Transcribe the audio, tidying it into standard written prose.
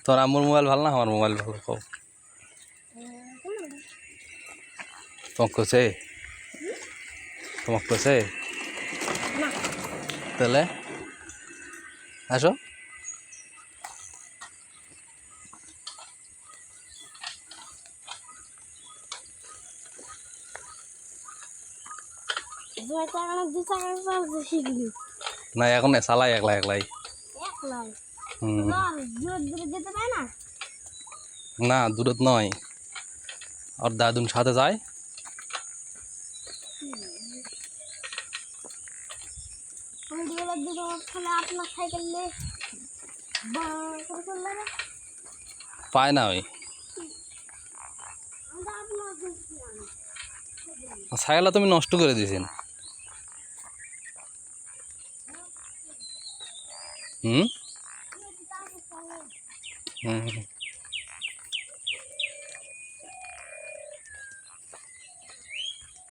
তোর আম্মুর মোবাইল ভালো না আমার মোবাইল ভালো? কও তোমাকে কইছে? তোমাকে কইছে? তাহলে আসো। না এখন চালাই একলা একলাই। না দূরত নয়, আর দাদুন সাথে যায়। পায় না ওই সাইকেলটা তুমি নষ্ট করে দিয়েছেন। হুম হুম